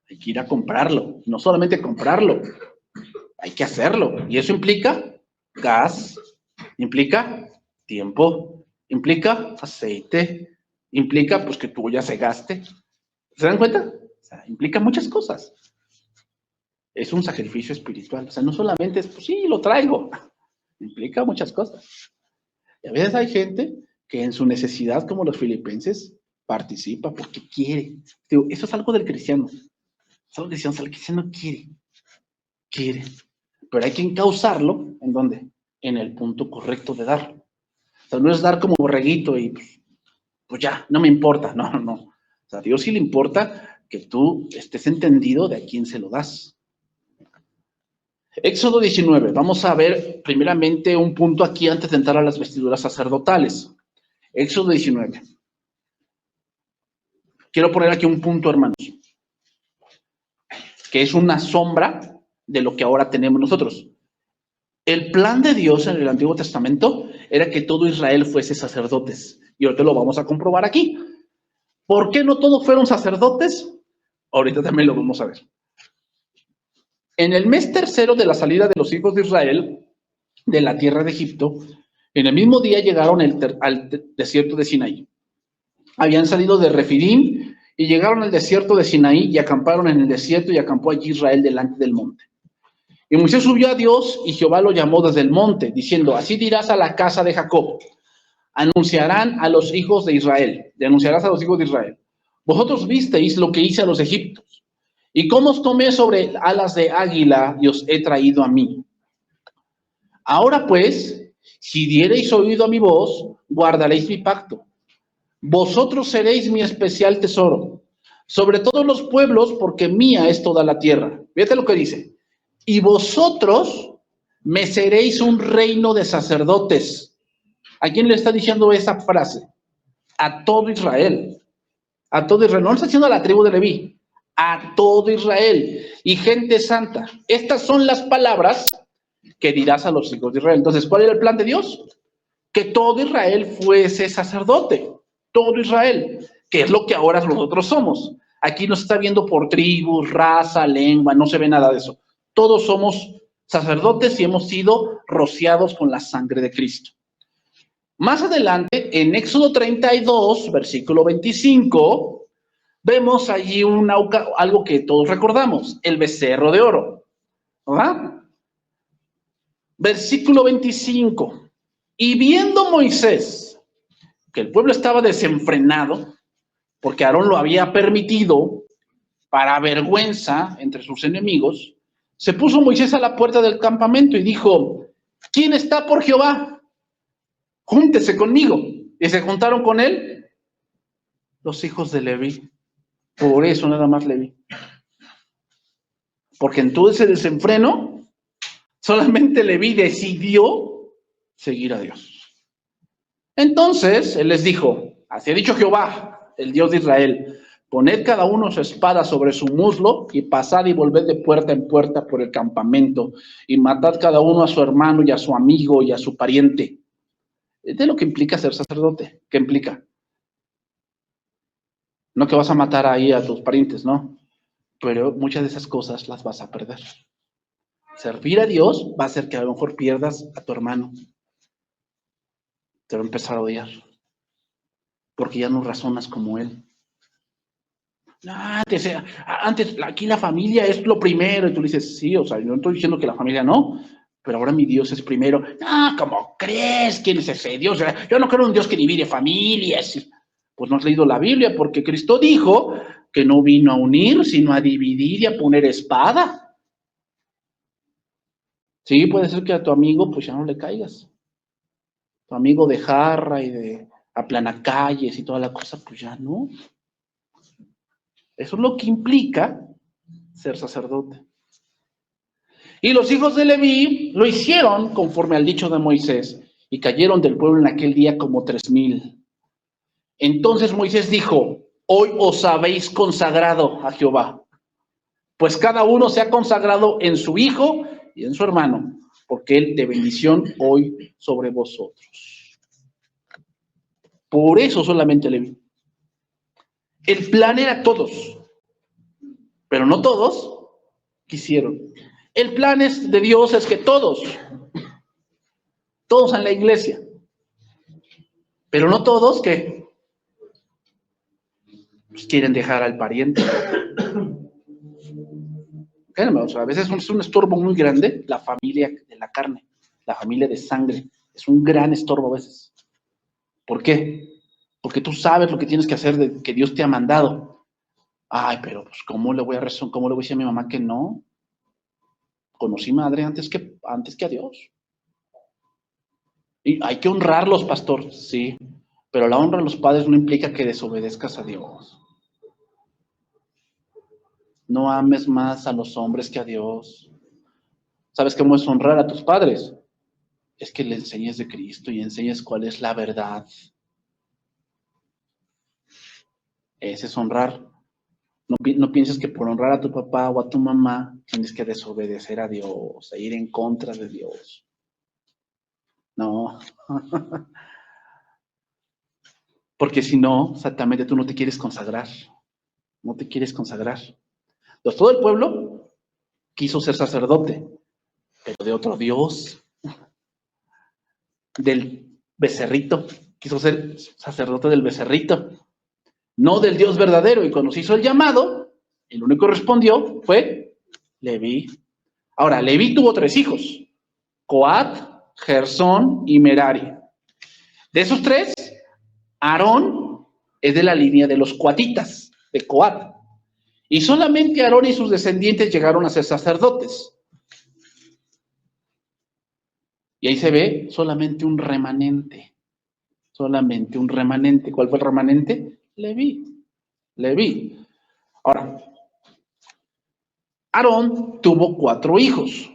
Hay que ir a comprarlo. No solamente comprarlo, hay que hacerlo. Y eso implica gas, implica tiempo, implica aceite, implica pues que tu olla se gaste. ¿Se dan cuenta? O sea, implica muchas cosas. Es un sacrificio espiritual. O sea, no solamente es, pues sí, lo traigo. Implica muchas cosas. Y a veces hay gente que en su necesidad, como los filipenses, participa porque quiere. Digo, eso es algo del cristiano. Es algo del cristiano. O sea, el cristiano quiere. Pero hay que encauzarlo, ¿en dónde? En el punto correcto de darlo. O sea, no es dar como borreguito y pues ya, no me importa. No. O sea, a Dios sí le importa que tú estés entendido de a quién se lo das. Éxodo 19. Vamos a ver primeramente un punto aquí antes de entrar a las vestiduras sacerdotales. Éxodo 19. Quiero poner aquí un punto, hermanos, que es una sombra de lo que ahora tenemos nosotros. El plan de Dios en el Antiguo Testamento era que todo Israel fuese sacerdotes. Y ahorita lo vamos a comprobar aquí. ¿Por qué no todos fueron sacerdotes? Ahorita también lo vamos a ver. En el mes tercero de la salida de los hijos de Israel de la tierra de Egipto, en el mismo día llegaron al desierto de Sinaí. Habían salido de Refidim y llegaron al desierto de Sinaí y acamparon en el desierto y acampó allí Israel delante del monte. Y Moisés subió a Dios y Jehová lo llamó desde el monte, diciendo, así dirás a la casa de Jacob, anunciarás a los hijos de Israel. Vosotros visteis lo que hice a los egipcios, y cómo os tomé sobre alas de águila y os he traído a mí. Ahora pues, si diereis oído a mi voz, guardaréis mi pacto. Vosotros seréis mi especial tesoro, sobre todos los pueblos, porque mía es toda la tierra. Fíjate lo que dice. Y vosotros me seréis un reino de sacerdotes. ¿A quién le está diciendo esa frase? A todo Israel. A todo Israel. No le está diciendo a la tribu de Leví. A todo Israel. Y gente santa. Estas son las palabras que dirás a los hijos de Israel. Entonces, ¿cuál era el plan de Dios? Que todo Israel fuese sacerdote. Todo Israel. Que es lo que ahora nosotros somos. Aquí no se está viendo por tribus, raza, lengua. No se ve nada de eso. Todos somos sacerdotes y hemos sido rociados con la sangre de Cristo. Más adelante, en Éxodo 32, versículo 25, vemos allí algo que todos recordamos, el becerro de oro. ¿Verdad? Versículo 25. Y viendo Moisés que el pueblo estaba desenfrenado, porque Aarón lo había permitido para vergüenza entre sus enemigos, se puso Moisés a la puerta del campamento y dijo, ¿quién está por Jehová? Júntese conmigo. Y se juntaron con él los hijos de Leví. Por eso nada más Leví. Porque en todo ese desenfreno, solamente Leví decidió seguir a Dios. Entonces, él les dijo, así ha dicho Jehová, el Dios de Israel, Poned cada uno su espada sobre su muslo y pasad y volved de puerta en puerta por el campamento y matad cada uno a su hermano y a su amigo y a su pariente. Es de lo que implica ser sacerdote. ¿Qué implica? No que vas a matar ahí a tus parientes, ¿no? Pero muchas de esas cosas las vas a perder. Servir a Dios va a hacer que a lo mejor pierdas a tu hermano. Te va a empezar a odiar. Porque ya no razonas como él. Antes, aquí la familia es lo primero. Y tú dices, sí, o sea, yo no estoy diciendo que la familia no, pero ahora mi Dios es primero. Ah, ¿cómo crees? ¿Quién es ese Dios? Yo no creo en un Dios que divide familias. Pues no has leído la Biblia, porque Cristo dijo que no vino a unir, sino a dividir y a poner espada. Sí, puede ser que a tu amigo pues ya no le caigas. Tu amigo de jarra y de aplanacalles y toda la cosa, pues ya no. Eso es lo que implica ser sacerdote. Y los hijos de Leví lo hicieron conforme al dicho de Moisés, y cayeron del pueblo en aquel día como 3,000. Entonces Moisés dijo: hoy os habéis consagrado a Jehová, pues cada uno se ha consagrado en su hijo y en su hermano, porque él de bendición hoy sobre vosotros. Por eso solamente Leví. El plan era todos, pero no todos quisieron. El plan de Dios es que todos en la iglesia, pero no todos que pues quieren dejar al pariente. O sea, a veces es un estorbo muy grande la familia de la carne, la familia de sangre. Es un gran estorbo a veces. ¿Por qué? Porque tú sabes lo que tienes que hacer, de que Dios te ha mandado. Ay, pero pues ¿cómo le voy a rezar? ¿Cómo le voy a decir a mi mamá que no? Conocí madre antes que a Dios. Y hay que honrarlos, pastor, sí, pero la honra a los padres no implica que desobedezcas a Dios. No ames más a los hombres que a Dios. ¿Sabes cómo es honrar a tus padres? Es que le enseñes de Cristo y enseñes cuál es la verdad. Ese es honrar. No pienses que por honrar a tu papá o a tu mamá tienes que desobedecer a Dios, e ir en contra de Dios. No. Porque si no, exactamente tú no te quieres consagrar. No te quieres consagrar. Entonces todo el pueblo quiso ser sacerdote, pero de otro Dios, del becerrito. Quiso ser sacerdote del becerrito, no del Dios verdadero. Y cuando se hizo el llamado, el único que respondió fue Leví. Ahora, Leví tuvo 3 hijos: Coat, Gersón y Merari. De esos 3, Aarón es de la línea de los coatitas, de Coat. Y solamente Aarón y sus descendientes llegaron a ser sacerdotes. Y ahí se ve solamente un remanente. Solamente un remanente. ¿Cuál fue el remanente? Leví. Ahora, Aarón tuvo 4 hijos.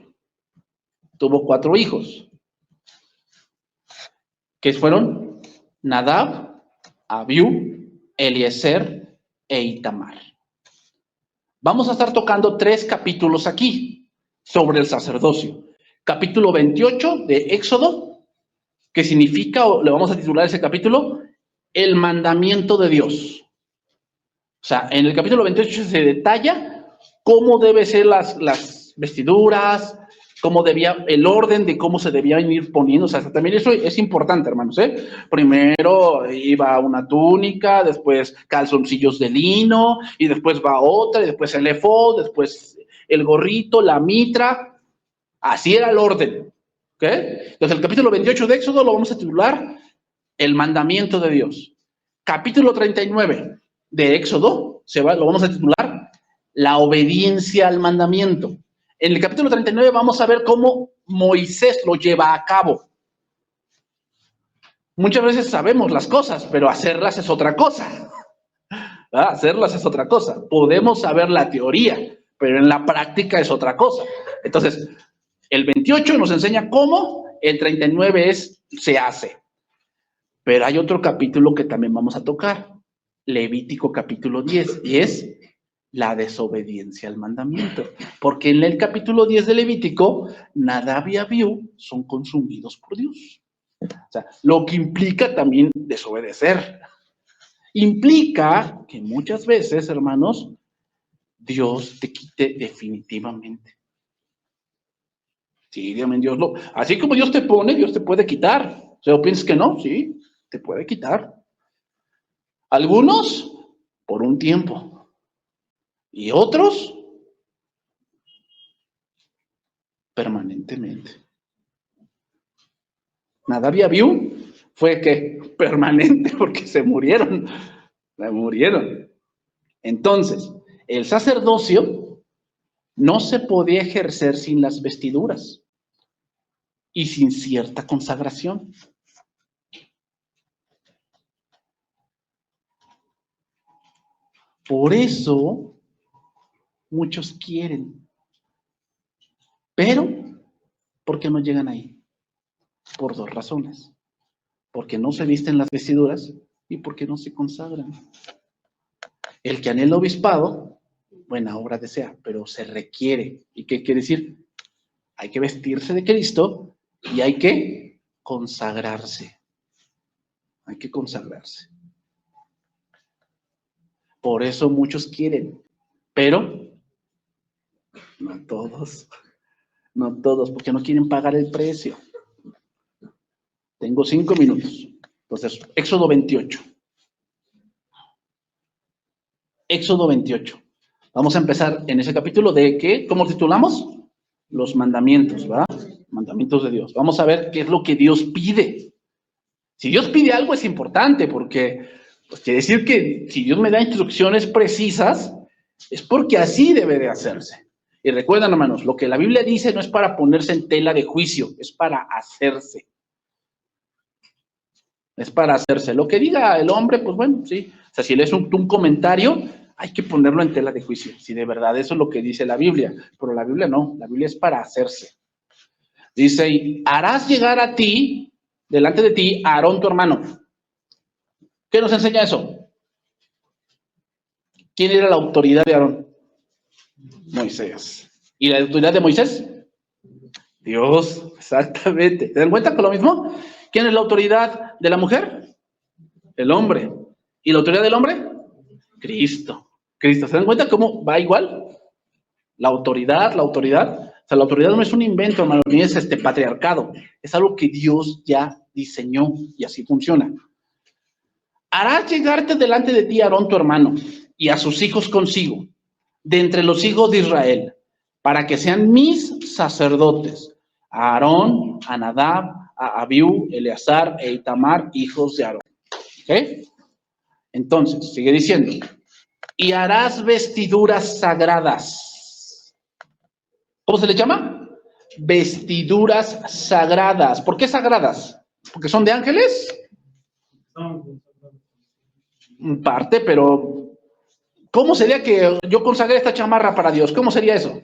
Que fueron Nadab, Abiú, Eliezer e Itamar. Vamos a estar tocando 3 capítulos aquí sobre el sacerdocio. Capítulo 28 de Éxodo, que significa, o le vamos a titular ese capítulo, el mandamiento de Dios. O sea, en el capítulo 28 se detalla cómo deben ser las vestiduras, cómo debía, el orden de cómo se debían ir poniendo. O sea, también eso es importante, hermanos, ¿eh? Primero iba una túnica, después calzoncillos de lino, y después va otra, y después el efod, después el gorrito, la mitra. Así era el orden. ¿Ok? Entonces, el capítulo 28 de Éxodo lo vamos a titular el mandamiento de Dios. Capítulo 39 de Éxodo lo vamos a titular la obediencia al mandamiento. En el capítulo 39 vamos a ver cómo Moisés lo lleva a cabo. Muchas veces sabemos las cosas, pero hacerlas es otra cosa. ¿Verdad? Hacerlas es otra cosa. Podemos saber la teoría, pero en la práctica es otra cosa. Entonces, el 28 nos enseña cómo, el 39 se hace. Pero hay otro capítulo que también vamos a tocar. Levítico capítulo 10, y es la desobediencia al mandamiento. Porque en el capítulo 10 de Levítico, Nadab y Abiú son consumidos por Dios. O sea, lo que implica también desobedecer. Implica que muchas veces, hermanos, Dios te quite definitivamente. Sí, dígame, Dios lo. Así como Dios te pone, Dios te puede quitar. O sea, ¿piensas que no? Sí, te puede quitar. Algunos por un tiempo y otros permanentemente. Nadab y Abiú fue que permanente porque se murieron. Entonces, el sacerdocio no se podía ejercer sin las vestiduras y sin cierta consagración. Por eso muchos quieren, pero ¿por qué no llegan ahí? Por dos razones. Porque no se visten las vestiduras y porque no se consagran. El que anhela obispado, buena obra desea, pero se requiere. ¿Y qué quiere decir? Hay que vestirse de Cristo y hay que consagrarse. Hay que consagrarse. Por eso muchos quieren, pero no todos. No todos, porque no quieren pagar el precio. Tengo 5 minutos. Entonces, Éxodo 28. Éxodo 28. Vamos a empezar en ese capítulo de ¿qué? ¿Cómo titulamos? Los mandamientos, ¿verdad? Mandamientos de Dios. Vamos a ver qué es lo que Dios pide. Si Dios pide algo es importante porque pues, quiere decir que si Dios me da instrucciones precisas, es porque así debe de hacerse. Y recuerden, hermanos, lo que la Biblia dice no es para ponerse en tela de juicio, es para hacerse. Es para hacerse. Lo que diga el hombre, pues bueno, sí. O sea, si lees un comentario, hay que ponerlo en tela de juicio. Si de verdad eso es lo que dice la Biblia. Pero la Biblia no, la Biblia es para hacerse. Dice, y harás llegar a ti, delante de ti, a Aarón tu hermano. ¿Qué nos enseña eso? ¿Quién era la autoridad de Aarón? Moisés. ¿Y la autoridad de Moisés? Dios, exactamente. ¿Se dan cuenta con lo mismo? ¿Quién es la autoridad de la mujer? El hombre. ¿Y la autoridad del hombre? Cristo. Cristo. ¿Se dan cuenta cómo va igual? La autoridad. O sea, la autoridad no es un invento, hermano, ni es patriarcado. Es algo que Dios ya diseñó y así funciona. Harás llegarte delante de ti Aarón tu hermano y a sus hijos consigo, de entre los hijos de Israel, para que sean mis sacerdotes. A Aarón, a Nadab, a Abiú, Eleazar e Itamar, hijos de Aarón. ¿Ok? Entonces, sigue diciendo. Y harás vestiduras sagradas. ¿Cómo se le llama? Vestiduras sagradas. ¿Por qué sagradas? ¿Porque son de ángeles? En parte, pero ¿cómo sería que yo consagré esta chamarra para Dios? ¿Cómo sería eso?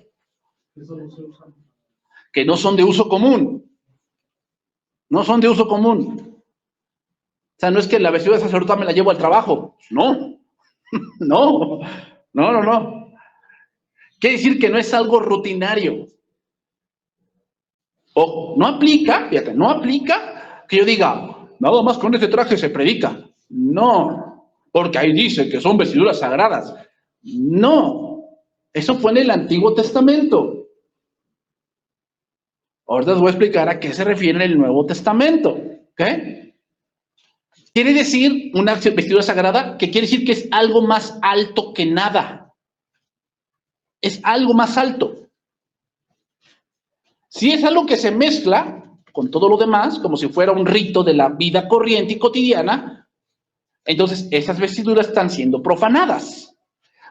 Que no son de uso común. No son de uso común. O sea, no es que la vestidura de sacerdote me la llevo al trabajo. No. No. Quiere decir que no es algo rutinario. O no aplica, fíjate, no aplica que yo diga, nada más con este traje se predica. No, porque ahí dice que son vestiduras sagradas. No, eso fue en el Antiguo Testamento. Ahorita les voy a explicar a qué se refiere en el Nuevo Testamento. ¿Ok? Quiere decir una vestidura sagrada que quiere decir que es algo más alto que nada. Es algo más alto. Si es algo que se mezcla con todo lo demás, como si fuera un rito de la vida corriente y cotidiana, entonces esas vestiduras están siendo profanadas.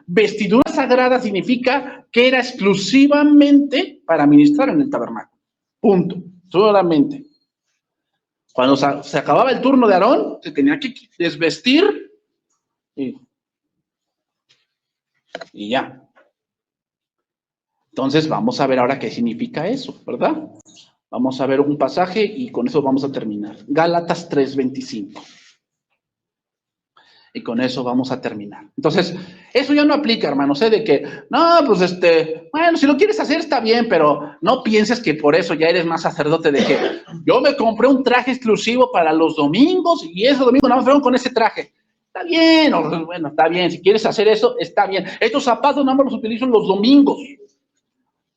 Vestidura sagrada significa que era exclusivamente para ministrar en el tabernáculo. Punto. Solamente. Cuando se acababa el turno de Aarón, se tenía que desvestir y ya. Entonces vamos a ver ahora qué significa eso, ¿verdad? Vamos a ver un pasaje y con eso vamos a terminar. Gálatas 3:25. Y con eso vamos a terminar. Entonces, eso ya no aplica, hermanos, de que, no, pues bueno, si lo quieres hacer está bien, pero no pienses que por eso ya eres más sacerdote de que yo me compré un traje exclusivo para los domingos y ese domingo nada más fueron con ese traje. Está bien, bueno, está bien, si quieres hacer eso, está bien. Estos zapatos nada más los utilizo los domingos.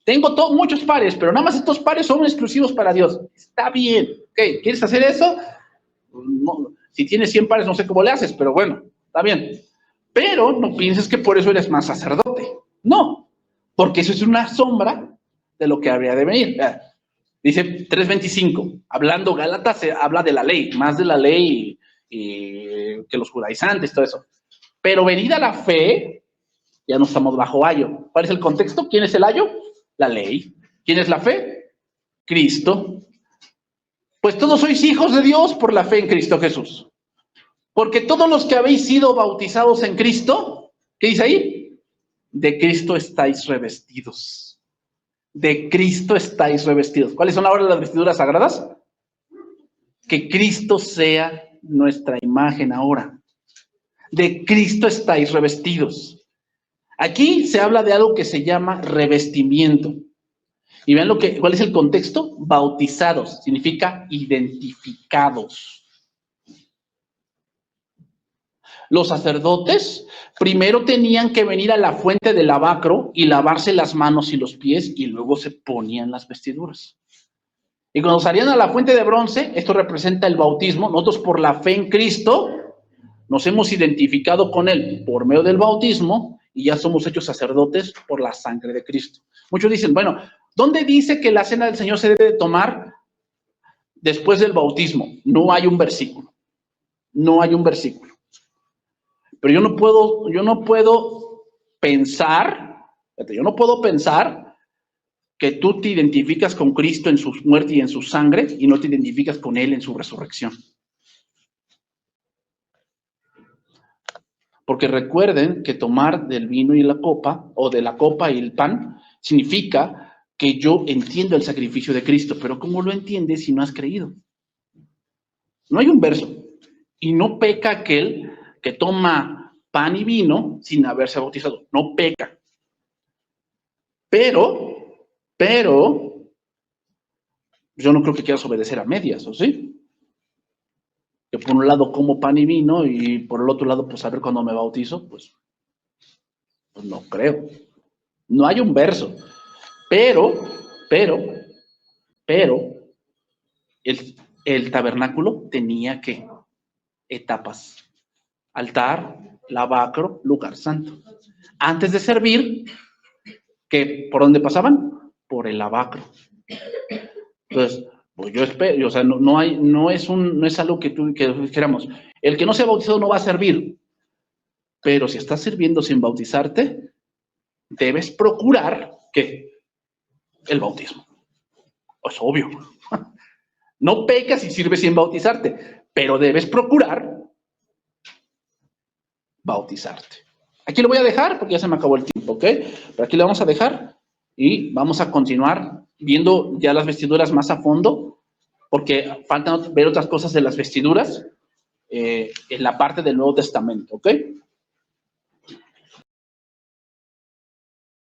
Tengo muchos pares, pero nada más estos pares son exclusivos para Dios. Está bien, ¿ok? ¿Quieres hacer eso? No. Si tienes 100 pares, no sé cómo le haces, pero bueno, está bien. Pero no pienses que por eso eres más sacerdote. No, porque eso es una sombra de lo que habría de venir. Dice 3:25, hablando Gálatas, se habla de la ley, más de la ley que los judaizantes, todo eso. Pero venida la fe, ya no estamos bajo ayo. ¿Cuál es el contexto? ¿Quién es el ayo? La ley. ¿Quién es la fe? Cristo. Pues todos sois hijos de Dios por la fe en Cristo Jesús. Porque todos los que habéis sido bautizados en Cristo, ¿qué dice ahí? De Cristo estáis revestidos. De Cristo estáis revestidos. ¿Cuáles son ahora las vestiduras sagradas? Que Cristo sea nuestra imagen ahora. De Cristo estáis revestidos. Aquí se habla de algo que se llama revestimiento. Y vean ¿cuál es el contexto? Bautizados, significa identificados. Los sacerdotes primero tenían que venir a la fuente del lavacro y lavarse las manos y los pies y luego se ponían las vestiduras. Y cuando salían a la fuente de bronce, esto representa el bautismo. Nosotros por la fe en Cristo nos hemos identificado con Él por medio del bautismo y ya somos hechos sacerdotes por la sangre de Cristo. Muchos dicen, bueno, ¿dónde dice que la cena del Señor se debe de tomar después del bautismo? No hay un versículo. No hay un versículo. Pero yo no puedo pensar que tú te identificas con Cristo en su muerte y en su sangre y no te identificas con Él en su resurrección. Porque recuerden que tomar del vino y la copa, o de la copa y el pan, significa que yo entiendo el sacrificio de Cristo, pero ¿cómo lo entiendes si no has creído? No hay un verso. Y no peca aquel que toma pan y vino sin haberse bautizado. No peca. Pero, yo no creo que quieras obedecer a medias, ¿o sí? Que por un lado como pan y vino y por el otro lado, pues a ver cuando me bautizo, pues no creo. No hay un verso. Pero, el tabernáculo tenía ¿qué? Etapas. Altar, lavacro, lugar santo. Antes de servir, ¿por dónde pasaban? Por el lavacro. Entonces, pues yo espero, o sea, no es algo que dijéramos, el que no sea bautizado no va a servir. Pero si estás sirviendo sin bautizarte, debes procurar ¿qué? El bautismo. Es obvio. No pecas si sirves sin bautizarte, pero debes procurar bautizarte. Aquí lo voy a dejar porque ya se me acabó el tiempo, ¿ok? Pero aquí lo vamos a dejar y vamos a continuar viendo ya las vestiduras más a fondo, porque faltan ver otras cosas de las vestiduras en la parte del Nuevo Testamento, ¿ok?